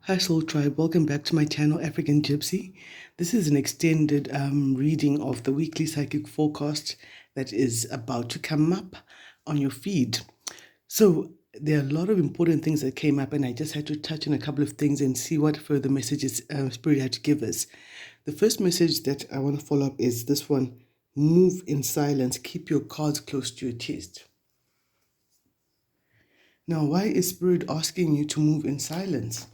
Hi Soul Tribe, welcome back to my channel African Gypsy. This is an extended reading of the weekly psychic forecast that is about to come up on your feed. So there are a lot of important things that came up and I just had to touch on a couple of things and see what further messages Spirit had to give us. The first message that I want to follow up is this one: move in silence, keep your cards close to your chest. Now, why is Spirit asking you to move in silence?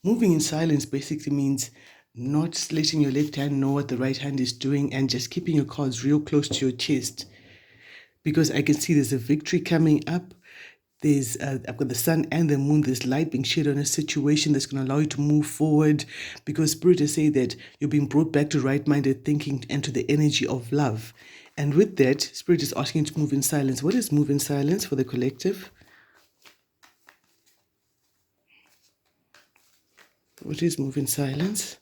Moving in silence basically means not letting your left hand know what the right hand is doing and just keeping your cards real close to your chest. Because I can see there's a victory coming up. I've got the sun and the moon, there's light being shed on a situation that's going to allow you to move forward, because Spirit is saying that you're being brought back to right-minded thinking and to the energy of love. And with that, Spirit is asking you to move in silence. What is move in silence for the collective? What is move in silence?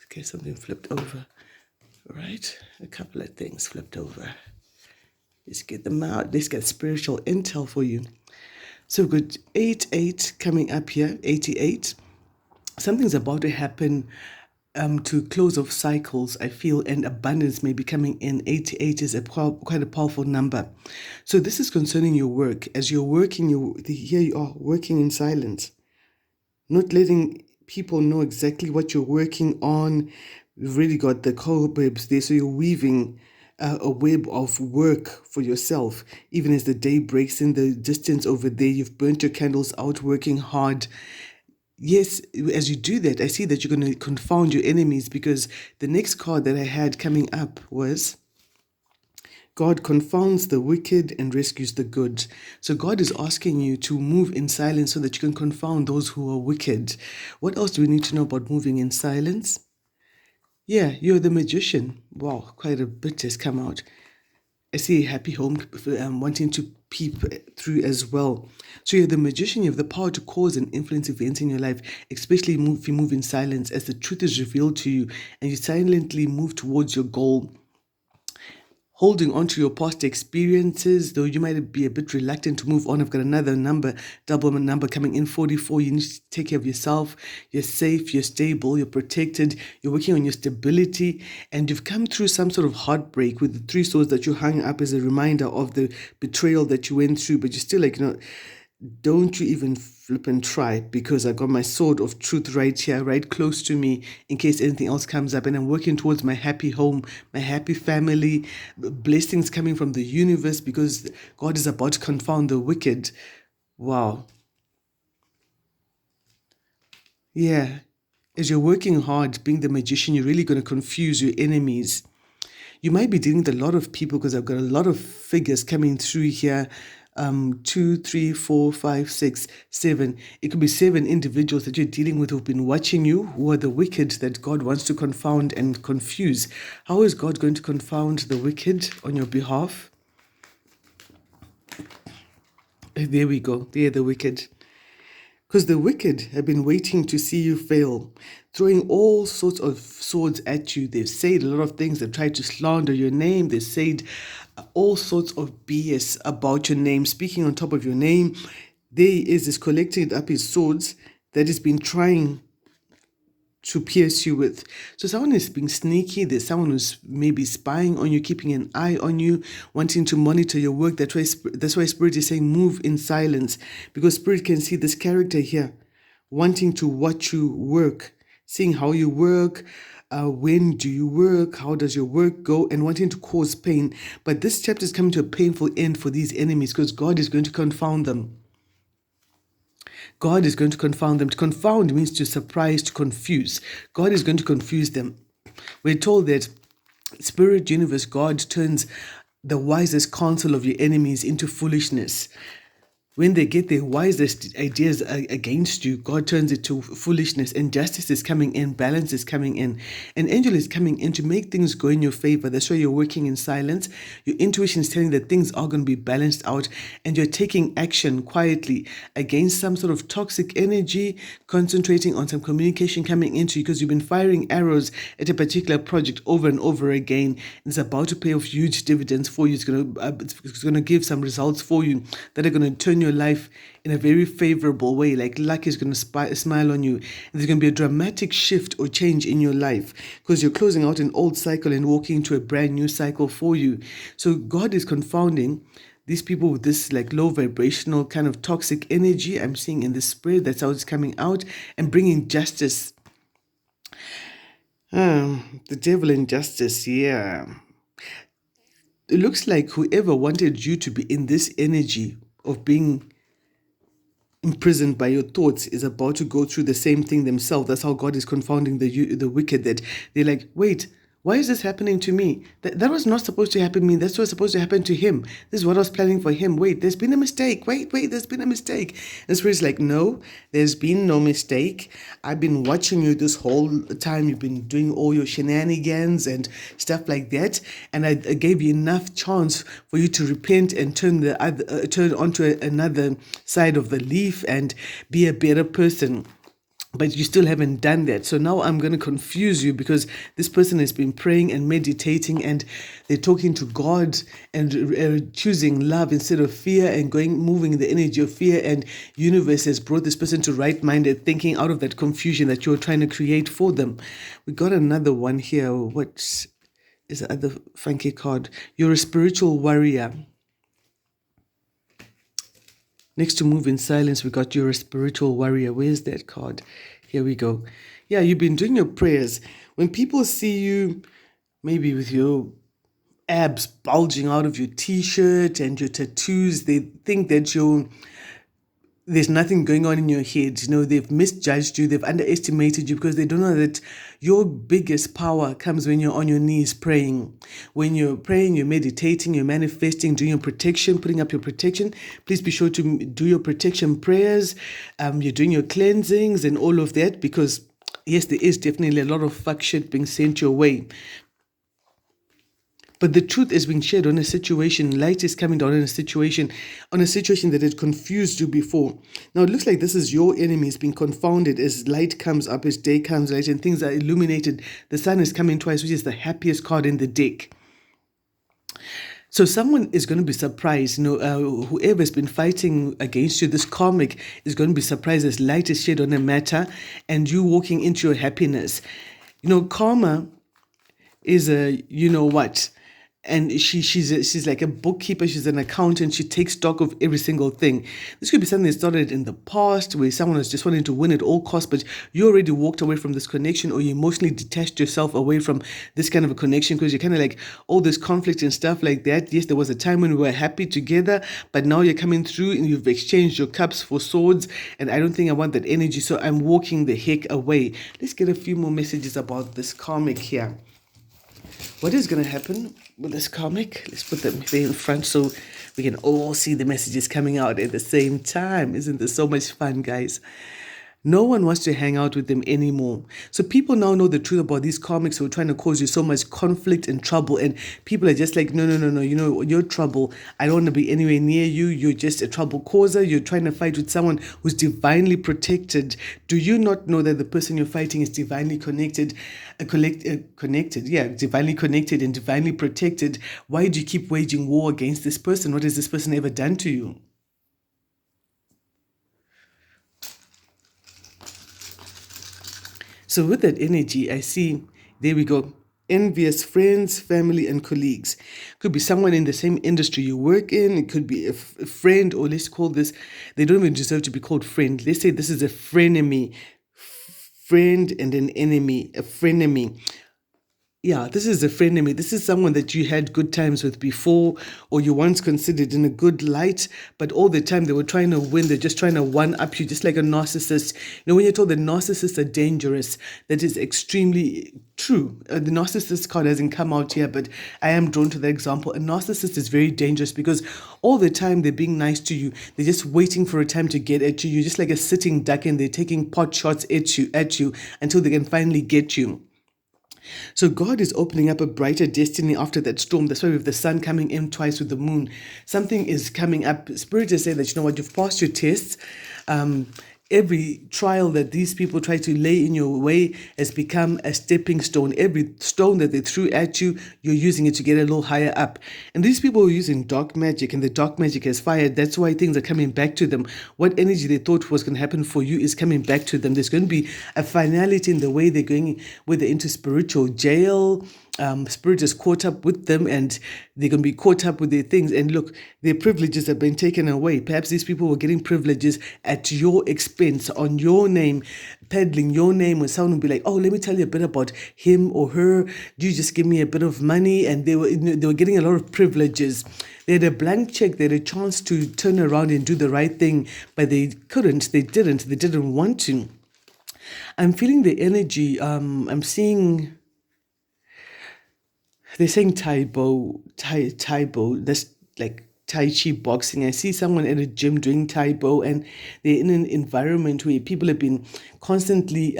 Okay, something flipped over. All right, a couple of things flipped over. Let's get them out. Let's get spiritual intel for you. So good. 88 coming up here, 88. Something's about to happen to close off cycles, I feel, and abundance may be coming in. 88 is quite a powerful number. So this is concerning your work. As you're working, here you are working in silence, not letting people know exactly what you're working on. You've really got the cobwebs there, so you're weaving a web of work for yourself. Even as the day breaks in the distance over there, you've burnt your candles out, working hard. Yes, as you do that, I see that you're going to confound your enemies, because the next card that I had coming up was God confounds the wicked and rescues the good. So God is asking you to move in silence so that you can confound those who are wicked. What else do we need to know about moving in silence? Yeah, you're the magician. Wow, quite a bit has come out. I see a happy home wanting to peep through as well. So you're the magician. You have the power to cause and influence events in your life, especially if you move in silence, as the truth is revealed to you and you silently move towards your goal. Holding on to your past experiences, though you might be a bit reluctant to move on. I've got another number, double number coming in, 44. You need to take care of yourself. You're safe, you're stable, you're protected, you're working on your stability, and you've come through some sort of heartbreak with the 3 swords that you hung up as a reminder of the betrayal that you went through, but you're still like, don't you even flip and try, because I got my sword of truth right here, right close to me, in case anything else comes up. And I'm working towards my happy home, my happy family, blessings coming from the universe, because God is about to confound the wicked. Wow. Yeah. As you're working hard, being the magician, you're really going to confuse your enemies. You might be dealing with a lot of people, because I've got a lot of figures coming through here. 2, 3, 4, 5, 6, 7. It could be 7 individuals that you're dealing with who've been watching you, who are the wicked that God wants to confound and confuse. How is God going to confound the wicked on your behalf? There we go. They're the wicked. Because the wicked have been waiting to see you fail, throwing all sorts of swords at you. They've said a lot of things. They've tried to slander your name. They've said all sorts of BS about your name, speaking on top of your name. There he is collecting up his swords that he's been trying to pierce you with. So someone is being sneaky. There's someone who's maybe spying on you, keeping an eye on you, wanting to monitor your work. That's why Spirit is saying move in silence, because Spirit can see this character here wanting to watch you work, seeing how you work, when do you work, how does your work go, and wanting to cause pain. But this chapter is coming to a painful end for these enemies, because God is going to confound them. God is going to confound them. To confound means to surprise, to confuse. God is going to confuse them. We're told that Spirit, universe, God turns the wisest counsel of your enemies into foolishness. When they get their wisest ideas against you, God turns it to foolishness, and justice is coming in, balance is coming in. An angel is coming in to make things go in your favor. That's why you're working in silence. Your intuition is telling you that things are going to be balanced out, and you're taking action quietly against some sort of toxic energy, concentrating on some communication coming into you, because you've been firing arrows at a particular project over and over again. And it's about to pay off huge dividends for you. It's going to give some results for you that are going to turn your life in a very favorable way. Like luck is going to smile on you. And there's going to be a dramatic shift or change in your life because you're closing out an old cycle and walking into a brand new cycle for you. So God is confounding these people with this like low vibrational kind of toxic energy I'm seeing in the spirit. That's how it's coming out, and bringing justice. The devil and justice, yeah. It looks like whoever wanted you to be in this energy of being imprisoned by your thoughts is about to go through the same thing themselves. That's how God is confounding the wicked, that they're like, wait, why is this happening to me? That was not supposed to happen to me. That's what's supposed to happen to him. This is what I was planning for him. Wait, there's been a mistake. Wait, there's been a mistake. And Spirit's like, no, there's been no mistake. I've been watching you this whole time. You've been doing all your shenanigans and stuff like that. And I gave you enough chance for you to repent and turn onto another side of the leaf and be a better person. But you still haven't done that. So now I'm going to confuse you, because this person has been praying and meditating, and they're talking to God and choosing love instead of fear, and moving in the energy of fear. And universe has brought this person to right-minded thinking out of that confusion that you're trying to create for them. We got another one here. What is the other funky card? You're a spiritual warrior. Next to move in silence, we got you're a spiritual warrior. Where's that card? Here we go. Yeah, you've been doing your prayers. When people see you, maybe with your abs bulging out of your t-shirt and your tattoos, they think that there's nothing going on in your head. They've misjudged you. They've underestimated you, because they don't know that your biggest power comes when you're on your knees praying. When you're praying, you're meditating, you're manifesting, doing your protection, putting up your protection. Please be sure to do your protection prayers. You're doing your cleansings and all of that, because yes, there is definitely a lot of fuck shit being sent your way. But the truth is being shared on a situation. Light is coming down on a situation that had confused you before. Now it looks like this is your enemies being confounded as light comes up, as day comes, light, and things are illuminated. The sun is coming twice, which is the happiest card in the deck. So someone is going to be surprised. Whoever's been fighting against you, this karmic, is going to be surprised as light is shed on a matter and you walking into your happiness. Karma is a what. And she's like a bookkeeper, she's an accountant, she takes stock of every single thing. This could be something that started in the past, where someone was just wanting to win at all costs, but you already walked away from this connection, or you emotionally detached yourself away from this kind of a connection, because you're kind of like, all this conflict and stuff like that. Yes, there was a time when we were happy together, but now you're coming through and you've exchanged your cups for swords, and I don't think I want that energy, so I'm walking the heck away. Let's get a few more messages about this karmic here. What is going to happen with this karmic? Let's put them there in front so we can all see the messages coming out at the same time. Isn't this so much fun, guys? No one wants to hang out with them anymore. So people now know the truth about these karmics who are trying to cause you so much conflict and trouble. And people are just like, no, you're trouble. I don't want to be anywhere near you. You're just a trouble causer. You're trying to fight with someone who's divinely protected. Do you not know that the person you're fighting is divinely connected? Divinely connected and divinely protected. Why do you keep waging war against this person? What has this person ever done to you? So with that energy, I see, there we go, envious friends, family, and colleagues. Could be someone in the same industry you work in. It could be a friend, or let's call this, they don't even deserve to be called friend. Let's say this is a frenemy. Friend and an enemy, a frenemy. Yeah, this is a frenemy. This is someone that you had good times with before, or you once considered in a good light, but all the time they were trying to win. They're just trying to one-up you, just like a narcissist. When you're told that narcissists are dangerous, that is extremely true. The narcissist card hasn't come out here, but I am drawn to the example. A narcissist is very dangerous because all the time they're being nice to you. They're just waiting for a time to get at you. You're just like a sitting duck, and they're taking pot shots at you until they can finally get you. So God is opening up a brighter destiny after that storm. That's why we have the sun coming in twice with the moon. Something is coming up. Spirit is saying that, you've passed your tests. every trial that these people try to lay in your way has become a stepping stone. Every stone that they threw at you, you're using it to get a little higher up. And these people are using dark magic, and the dark magic has fired. That's why things are coming back to them. What energy they thought was going to happen for you is coming back to them. There's going to be a finality in the way they're going, whether into spiritual jail. Spirit is caught up with them, and they're going to be caught up with their things. And look, their privileges have been taken away. Perhaps these people were getting privileges at your expense, on your name, peddling your name, when someone would be like, oh, let me tell you a bit about him or her. Do you just give me a bit of money? And they were getting a lot of privileges. They had a blank check. They had a chance to turn around and do the right thing, but they couldn't. They didn't want to. I'm feeling the energy. I'm seeing... They're saying Taibo, that's like Tai Chi boxing. I see someone at a gym doing Taibo, and they're in an environment where people have been constantly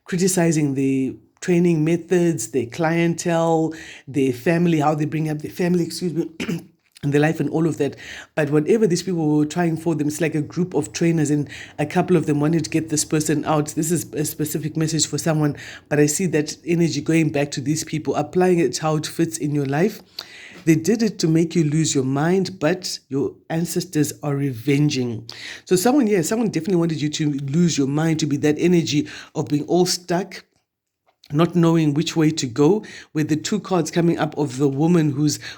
criticizing the training methods, their clientele, their family, how they bring up their family, and their life and all of that. But whatever these people were trying for them, it's like a group of trainers, and a couple of them wanted to get this person out. This is a specific message for someone, but I see that energy going back to these people, applying it how it fits in your life. They did it to make you lose your mind, but your ancestors are revenging. So someone definitely wanted you to lose your mind, to be that energy of being all stuck, not knowing which way to go, with the two cards coming up of the woman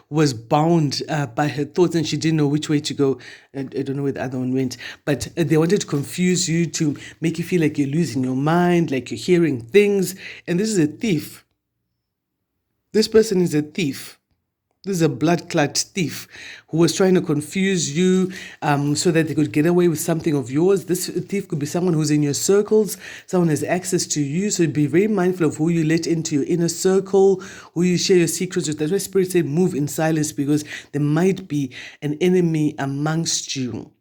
was bound by her thoughts, and she didn't know which way to go. I don't know where the other one went, but they wanted to confuse you, to make you feel like you're losing your mind, like you're hearing things. And this is a thief. This person is a thief. This is a blood-clot thief who was trying to confuse you so that they could get away with something of yours. This thief could be someone who's in your circles, someone has access to you. So be very mindful of who you let into your inner circle, who you share your secrets with. That's why Spirit said move in silence, because there might be an enemy amongst you.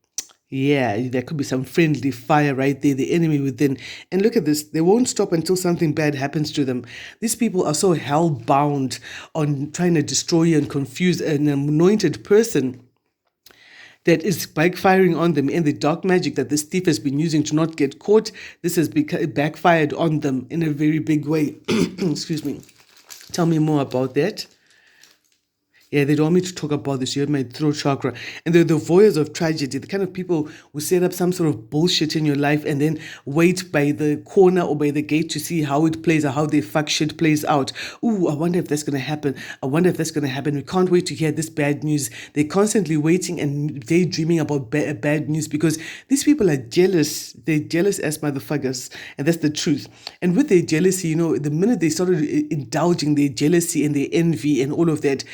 Yeah, there could be some friendly fire right there, the enemy within. And look at this, they won't stop until something bad happens to them. These people are so hell-bound on trying to destroy you and confuse an anointed person that is backfiring on them. And the dark magic that this thief has been using to not get caught, this has backfired on them in a very big way. Excuse me. Tell me more about that. Yeah, they don't want me to talk about this. You have my throat chakra. And they're the voyeurs of tragedy, the kind of people who set up some sort of bullshit in your life and then wait by the corner or by the gate to see how it plays or how their fuck shit plays out. Ooh, I wonder if that's going to happen. I wonder if that's going to happen. We can't wait to hear this bad news. They're constantly waiting and daydreaming about bad news, because these people are jealous. They're jealous as motherfuckers. And that's the truth. And with their jealousy, the minute they started indulging their jealousy and their envy and all of that,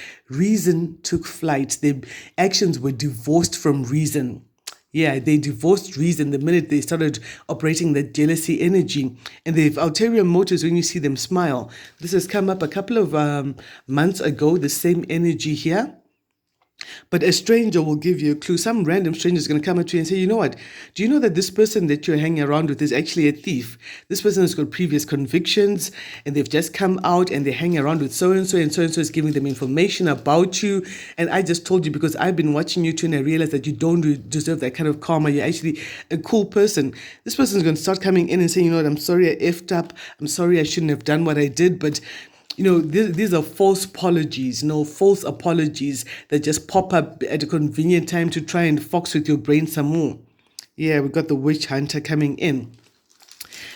reason took flight. Their actions were divorced from reason. Yeah, they divorced reason the minute they started operating that jealousy energy. And they have ulterior motives when you see them smile. This has come up a couple of months ago, the same energy here. But a stranger will give you a clue. Some random stranger is going to come up to you and say, you know what? Do you know that this person that you're hanging around with is actually a thief? This person has got previous convictions and they've just come out and they're hanging around with so-and-so, and so-and-so is giving them information about you. And I just told you because I've been watching you too, and I realized that you don't deserve that kind of karma. You're actually a cool person. This person is going to start coming in and saying, you know what? I'm sorry I effed up. I'm sorry I shouldn't have done what I did, but these are false apologies, false apologies that just pop up at a convenient time to try and fox with your brain some more. Yeah, we got the witch hunter coming in.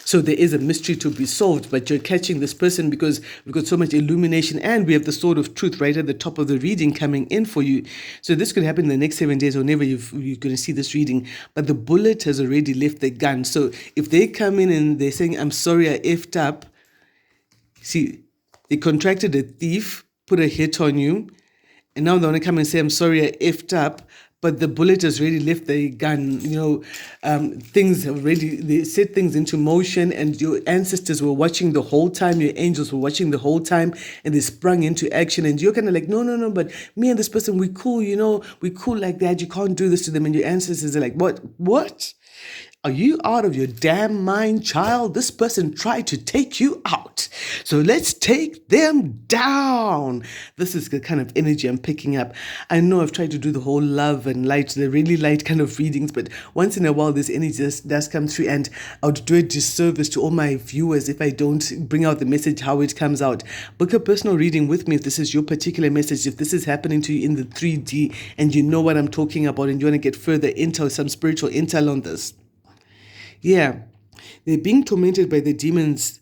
So there is a mystery to be solved, but you're catching this person because we've got so much illumination, and we have the sword of truth right at the top of the reading coming in for you. So this could happen in the next 7 days or whenever you're going to see this reading. But the bullet has already left the gun. So if they come in and they're saying, I'm sorry I effed up, see, they contracted a thief, put a hit on you, and now they want to come and say, I'm sorry I effed up, but the bullet has already left the gun. Things have they set things into motion, and your ancestors were watching the whole time, your angels were watching the whole time, and they sprung into action, and you're kind of like, no, but me and this person, we cool, we cool like that, you can't do this to them, and your ancestors are like, what? Are you out of your damn mind, child? This person tried to take you out. So let's take them down. This is the kind of energy I'm picking up. I know I've tried to do the whole love and light, the really light kind of readings, but once in a while this energy just does come through, and I would do a disservice to all my viewers if I don't bring out the message how it comes out. Book a personal reading with me if this is your particular message, if this is happening to you in the 3D and you know what I'm talking about and you want to get further intel, some spiritual intel on this. Yeah, they're being tormented by the demons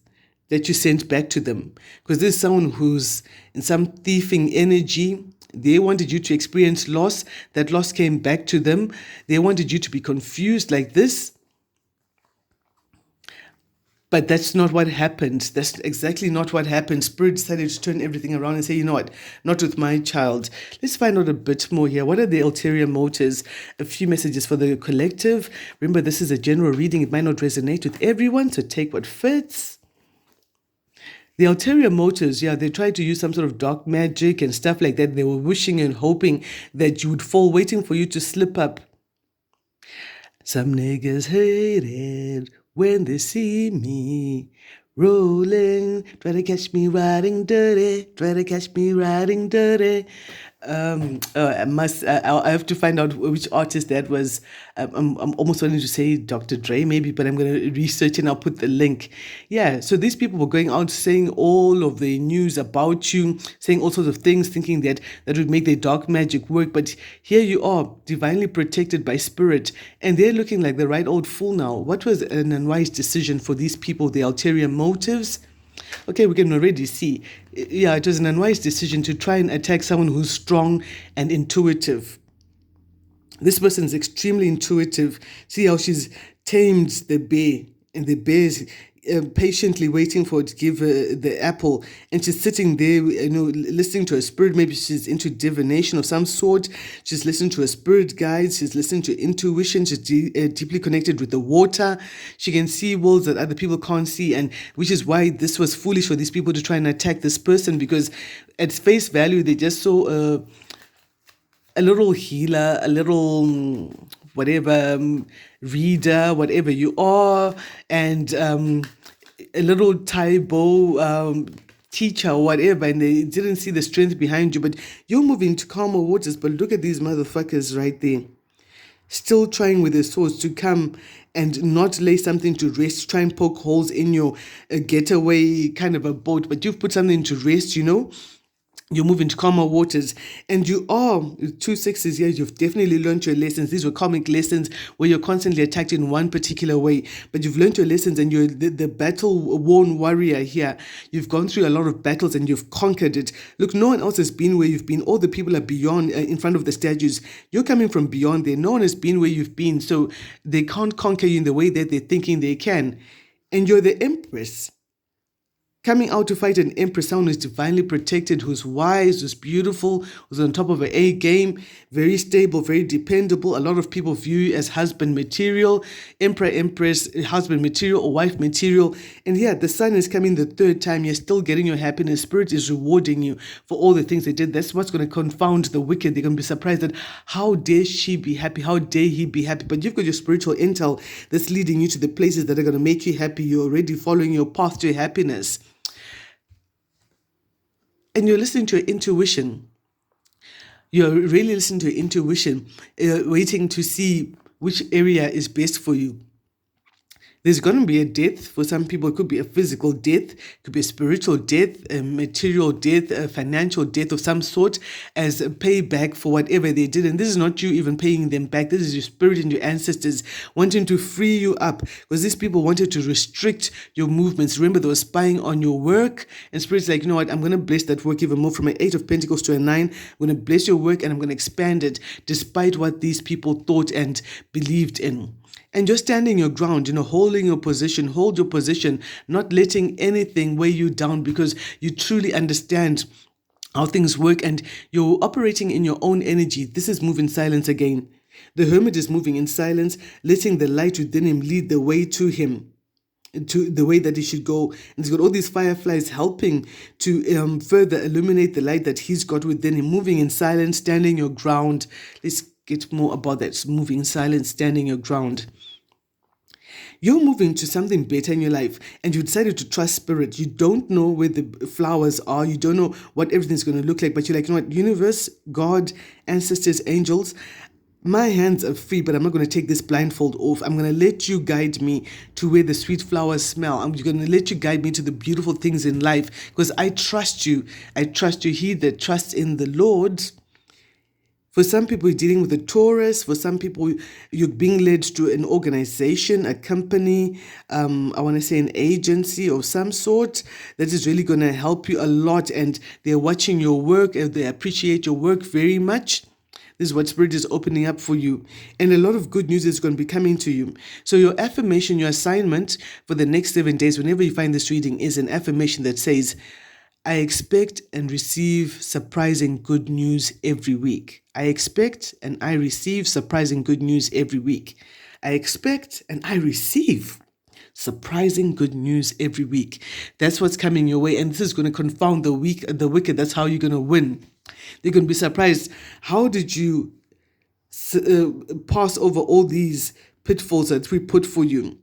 that you sent back to them. Because there's someone who's in some thieving energy. They wanted you to experience loss. That loss came back to them. They wanted you to be confused like this. But that's not what happened. That's exactly not what happened. Spirit decided to turn everything around and say, you know what, not with my child. Let's find out a bit more here. What are the ulterior motives? A few messages for the collective. Remember, this is a general reading. It might not resonate with everyone, so take what fits. The ulterior motives, yeah, they tried to use some sort of dark magic and stuff like that. They were wishing and hoping that you would fall, waiting for you to slip up. Some niggas hate it when they see me rolling, try to catch me riding dirty, try to catch me riding dirty. I have to find out which artist that was. I'm almost wanting to say Dr. Dre maybe, but I'm going to research and I'll put the link. Yeah, so these people were going out saying all of the news about you, saying all sorts of things, thinking that would make their dark magic work. But here you are, divinely protected by spirit, and they're looking like the right old fool now. What was an unwise decision for these people, the ulterior motives? Okay, we can already see. Yeah, it was an unwise decision to try and attack someone who's strong and intuitive. This person is extremely intuitive. See how she's tamed the bear, and the bear is patiently waiting for it to give her the apple, and she's sitting there, listening to her spirit. Maybe she's into divination of some sort. She's listening to her spirit guides. She's listening to intuition. She's deeply connected with the water. She can see worlds that other people can't see, and which is why this was foolish for these people to try and attack this person, because at face value they just saw a little healer, a little whatever, reader, whatever you are, and a little Taibo teacher or whatever, and they didn't see the strength behind you. But you're moving to calmer waters. But look at these motherfuckers right there, still trying with their swords to come and not lay something to rest, try and poke holes in your getaway kind of a boat. But you've put something to rest, you move into calmer waters, and you are 2 6s here. You've definitely learned your lessons. These were karmic lessons where you're constantly attacked in one particular way, but you've learned your lessons, and you're the battle-worn warrior here. You've gone through a lot of battles and you've conquered it. Look, no one else has been where you've been. All the people are beyond, in front of the statues. You're coming from beyond there. No one has been where you've been, so they can't conquer you in the way that they're thinking they can. And you're the empress, coming out to fight an empress, someone who's divinely protected, who's wise, who's beautiful, who's on top of an A game, very stable, very dependable. A lot of people view you as husband material, emperor, empress, husband material or wife material. And yeah, the sun is coming the third time. You're still getting your happiness. Spirit is rewarding you for all the things they did. That's what's going to confound the wicked. They're going to be surprised that how dare she be happy? How dare he be happy? But you've got your spiritual intel that's leading you to the places that are going to make you happy. You're already following your path to happiness. And you're listening to your intuition. You're really listening to your intuition, waiting to see which area is best for you. There's going to be a death. For some people, it could be a physical death, it could be a spiritual death, a material death, a financial death of some sort as a payback for whatever they did. And this is not you even paying them back. This is your spirit and your ancestors wanting to free you up, because these people wanted to restrict your movements. Remember, they were spying on your work, and spirit's like, you know what, I'm going to bless that work even more, from an 8 of Pentacles to a 9. I'm going to bless your work and I'm going to expand it despite what these people thought and believed in. And just standing your ground, holding your position, hold your position, not letting anything weigh you down, because you truly understand how things work and you're operating in your own energy. This is move in silence again. The hermit is moving in silence, letting the light within him lead the way to him, to the way that he should go. And he's got all these fireflies helping to further illuminate the light that he's got within him. Moving in silence, standing your ground. Let's get more about that. Moving in silence, standing your ground. You're moving to something better in your life, and you decided to trust spirit. You don't know where the flowers are. You don't know what everything's going to look like, but you're like, you know what, universe, God, ancestors, angels, my hands are free, but I'm not going to take this blindfold off. I'm going to let you guide me to where the sweet flowers smell. I'm going to let you guide me to the beautiful things in life, because I trust you. I trust you. He that trusts in the Lord. For some people, you're dealing with a Taurus. For some people, you're being led to an organization, a company, I want to say an agency of some sort that is really going to help you a lot. And they're watching your work and they appreciate your work very much. This is what Spirit is opening up for you. And a lot of good news is going to be coming to you. So your affirmation, your assignment for the next 7 days, whenever you find this reading, is an affirmation that says, I expect and receive surprising good news every week. I expect and I receive surprising good news every week. I expect and I receive surprising good news every week. That's what's coming your way. And this is going to confound the wicked. That's how you're going to win. They're going to be surprised. How did you pass over all these pitfalls that we put for you?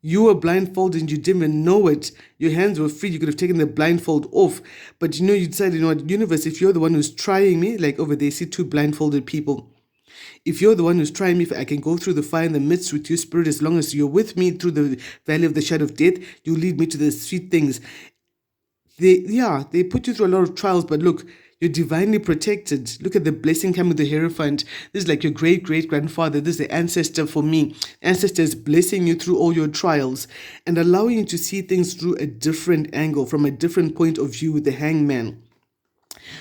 You were blindfolded and you didn't even know it. Your hands were free. You could have taken the blindfold off. But you decided, you know what, universe, if you're the one who's trying me, like over there, see two blindfolded people. If you're the one who's trying me, if I can go through the fire in the midst with you, Spirit, as long as you're with me through the valley of the shadow of death, you lead me to the sweet things. They put you through a lot of trials, but look, you're divinely protected. Look at the blessing coming with the Hierophant. This is like your great-great-grandfather. This is the ancestor for me. Ancestors blessing you through all your trials and allowing you to see things through a different angle, from a different point of view with the Hangman.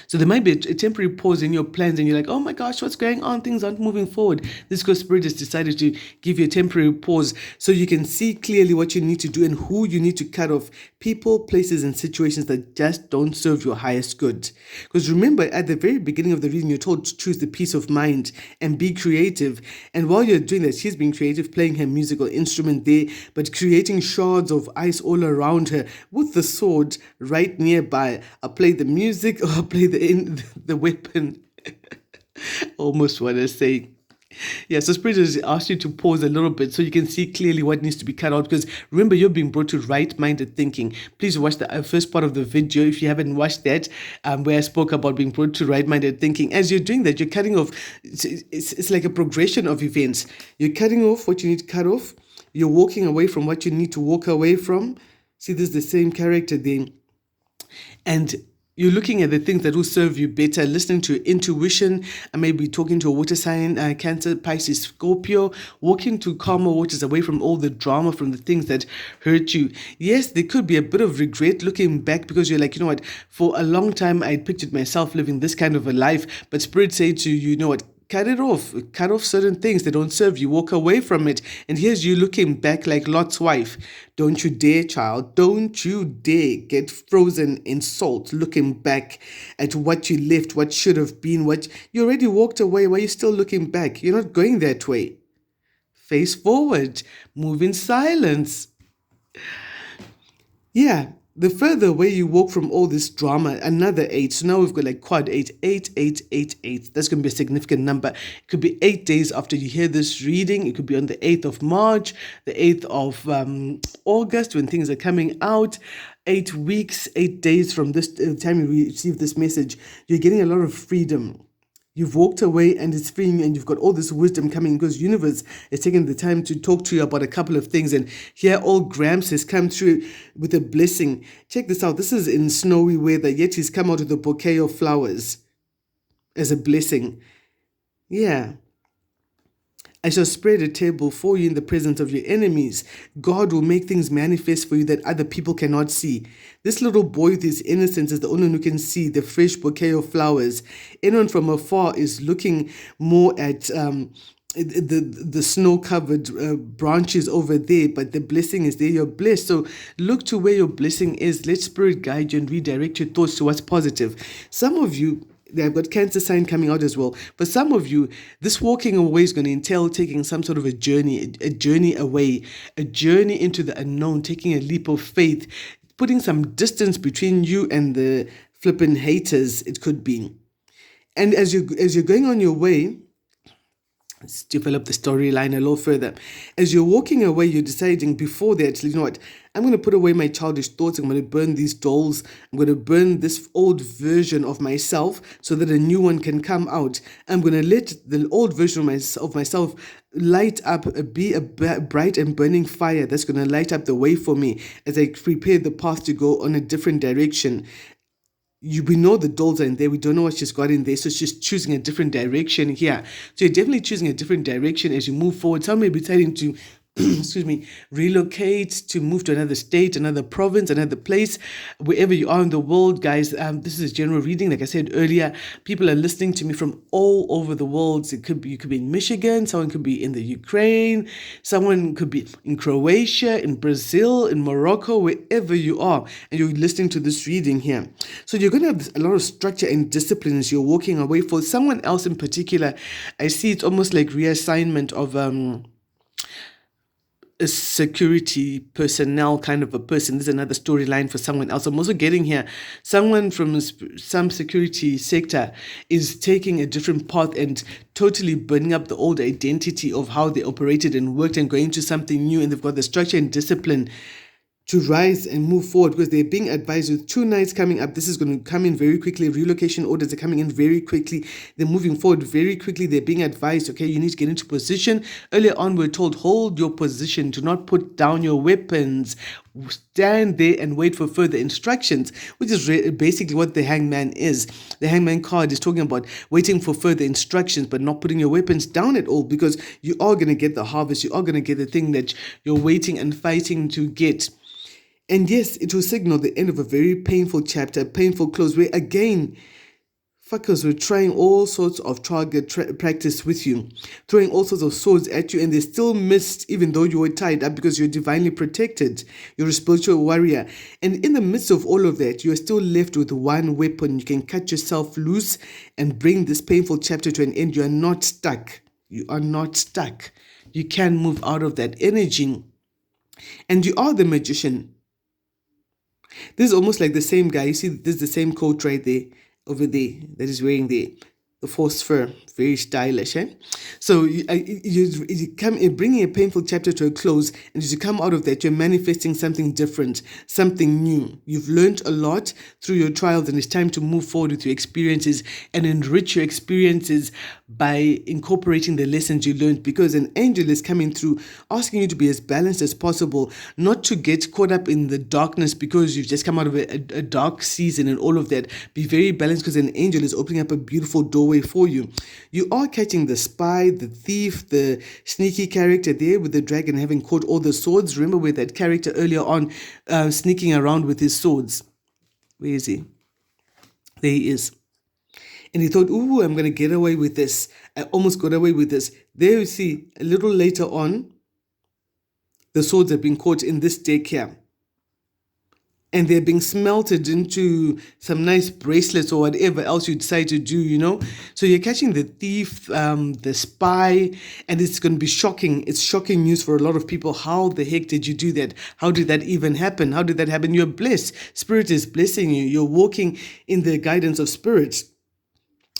So there might be a temporary pause in your plans and you're like, oh my gosh, what's going on? Things aren't moving forward. This because Spirit has decided to give you a temporary pause so you can see clearly what you need to do and who you need to cut off. People, places, and situations that just don't serve your highest good. Because remember, at the very beginning of the reading, you're told to choose the peace of mind and be creative. And while you're doing that, she's being creative, playing her musical instrument there, but creating shards of ice all around her with the sword right nearby. I'll play the music or I'll play the weapon. Almost want to say. Yeah, so Spirit has asked you to pause a little bit so you can see clearly what needs to be cut out. Because remember, you're being brought to right-minded thinking. Please watch the first part of the video if you haven't watched that, where I spoke about being brought to right-minded thinking. As you're doing that, you're cutting off. It's like a progression of events. You're cutting off what you need to cut off. You're walking away from what you need to walk away from. See, this is the same character there. And you're looking at the things that will serve you better, listening to your intuition, and maybe talking to a water sign, Cancer, Pisces, Scorpio, walking to calmer waters away from all the drama, from the things that hurt you. Yes, there could be a bit of regret looking back because you're like, you know what, for a long time I pictured myself living this kind of a life, but Spirit said to you, you know what, cut it off. Cut off certain things that don't serve you. Walk away from it. And here's you looking back like Lot's wife. Don't you dare, child. Don't you dare get frozen in salt looking back at what you left, what should have been, what you already walked away. Why are you still looking back? You're not going that way. Face forward. Move in silence. Yeah. The further away you walk from all this drama, another 8. So now we've got like quad 8, 8, 8, 8, 8. That's going to be a significant number. It could be 8 days after you hear this reading. It could be on the 8th of March, the 8th of August when things are coming out. 8 weeks, 8 days from this time you receive this message. You're getting a lot of freedom. You've walked away and it's freeing you, and you've got all this wisdom coming because universe is taking the time to talk to you about a couple of things. And here all Gramps has come through with a blessing. Check this out. This is in snowy weather, yet he's come out with a bouquet of flowers as a blessing. Yeah. I shall spread a table for you in the presence of your enemies. God will make things manifest for you that other people cannot see. This little boy with his innocence is the only one who can see the fresh bouquet of flowers. Anyone from afar is looking more at the snow-covered branches over there, but the blessing is there. You're blessed. So look to where your blessing is. Let Spirit guide you and redirect your thoughts to what's positive. Some of you, they've got Cancer sign coming out as well. For some of you, this walking away is going to entail taking some sort of a journey away, a journey into the unknown, taking a leap of faith, putting some distance between you and the flippin' haters, it could be. And as you're going on your way, Let's develop the storyline a little further. As you're walking away, you're deciding before that, you know what, I'm going to put away my childish thoughts. I'm going to burn these dolls. I'm going to burn this old version of myself so that a new one can come out. I'm going to let the old version of myself light up, be a bright and burning fire that's going to light up the way for me as I prepare the path to go on a different direction. We know the dolls are in there. We don't know what she's got in there. So she's choosing a different direction here. So you're definitely choosing a different direction as you move forward. Some may be deciding to, excuse me, relocate, to move to another state, another province, another place, wherever you are in the world, guys. This is general reading. Like I said earlier, people are listening to me from all over the world. You could be in Michigan. Someone could be in the Ukraine. Someone could be in Croatia, in Brazil, in Morocco, wherever you are. And you're listening to this reading here. So you're going to have a lot of structure and discipline as you're walking away. For someone else in particular, I see it's almost like reassignment of a security personnel kind of a person. There's another storyline for someone else. I'm also getting here, someone from some security sector is taking a different path and totally burning up the old identity of how they operated and worked and going to something new, and they've got the structure and discipline to rise and move forward because they're being advised with 2 nights coming up. This is going to come in very quickly. Relocation orders are coming in very quickly. They're moving forward very quickly. They're being advised, okay, you need to get into position. Earlier on, we're told, hold your position. Do not put down your weapons. Stand there and wait for further instructions, which is basically what the hangman is. The hangman card is talking about waiting for further instructions, but not putting your weapons down at all, because you are going to get the harvest. You are going to get the thing that you're waiting and fighting to get. And yes, it will signal the end of a very painful chapter, a painful close, where again, fuckers were trying all sorts of target practice with you, throwing all sorts of swords at you, and they still missed, even though you were tied up, because you're divinely protected. You're a spiritual warrior. And in the midst of all of that, you're still left with one weapon. You can cut yourself loose and bring this painful chapter to an end. You are not stuck. You are not stuck. You can move out of that energy. And you are the magician. This is almost like the same guy. You see, this is the same coat right there, over there, that is wearing the false fur. Very stylish, eh? So you come in, bringing a painful chapter to a close, and as you come out of that, you're manifesting something different, something new. You've learned a lot through your trials, and it's time to move forward with your experiences and enrich your experiences by incorporating the lessons you learned, because an angel is coming through asking you to be as balanced as possible, not to get caught up in the darkness because you've just come out of a dark season and all of that. Be very balanced, because an angel is opening up a beautiful doorway for you. You are catching the spy, the thief, the sneaky character there with the dragon having caught all the swords. Remember where that character earlier on sneaking around with his swords. Where is he? There he is. And he thought, ooh, I'm going to get away with this. I almost got away with this. There you see, a little later on, the swords have been caught in this deck here. And they're being smelted into some nice bracelets or whatever else you decide to do, you know. So you're catching the thief, the spy, and it's going to be shocking. It's shocking news for a lot of people. How the heck did you do that? How did that even happen? How did that happen? You're blessed. Spirit is blessing you. You're walking in the guidance of Spirit.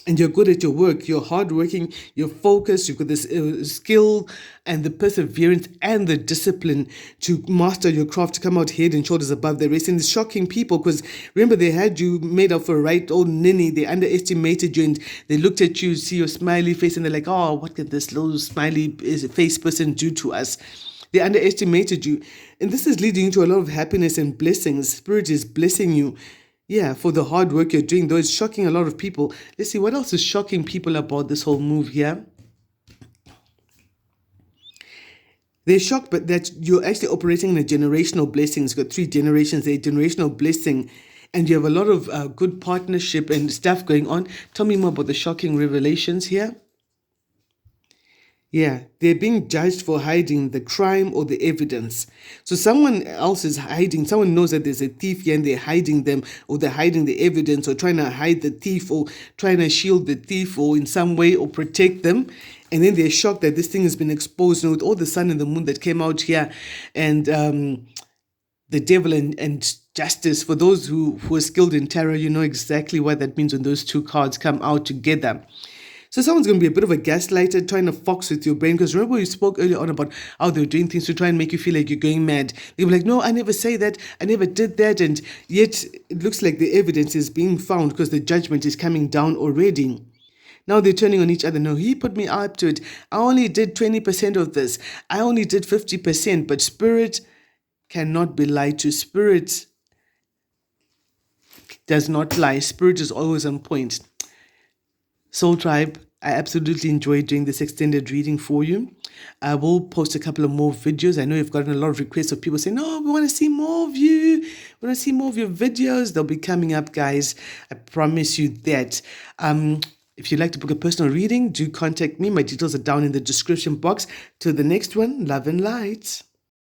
And you're good at your work, you're hardworking, you're focused, you've got this skill and the perseverance and the discipline to master your craft, to come out head and shoulders above the rest. And it's shocking people, because remember, they had you made up for a right old ninny. They underestimated you, and they looked at you, see your smiley face, and they're like, oh, what can this little smiley face person do to us? They underestimated you. And this is leading to a lot of happiness and blessings. Spirit is blessing you. Yeah, for the hard work you're doing, though it's shocking a lot of people. Let's see, what else is shocking people about this whole move here? They're shocked, but that you're actually operating in a generational blessing. It's got 3 generations, a generational blessing, and you have a lot of good partnership and stuff going on. Tell me more about the shocking revelations here. Yeah, they're being judged for hiding the crime or the evidence. So someone else is hiding. Someone knows that there's a thief here and they're hiding them, or they're hiding the evidence, or trying to hide the thief, or trying to shield the thief, or in some way, or protect them. And then they're shocked that this thing has been exposed. And with all the sun and the moon that came out here, and the devil and justice, for those who are skilled in tarot, you know exactly what that means when those 2 cards come out together. So someone's going to be a bit of a gaslighter, trying to fox with your brain. Because remember we spoke earlier on about how they're doing things to try and make you feel like you're going mad. They were like, no, I never say that. I never did that. And yet it looks like the evidence is being found because the judgment is coming down already. Now they're turning on each other. No, he put me up to it. I only did 20% of this. I only did 50%. But spirit cannot be lied to. Spirit does not lie. Spirit is always on point. Soul Tribe, I absolutely enjoyed doing this extended reading for you. I will post a couple of more videos. I know you've gotten a lot of requests of people saying, no, we want to see more of you. We want to see more of your videos. They'll be coming up, guys. I promise you that. If you'd like to book a personal reading, do contact me. My details are down in the description box. Till the next one, love and light.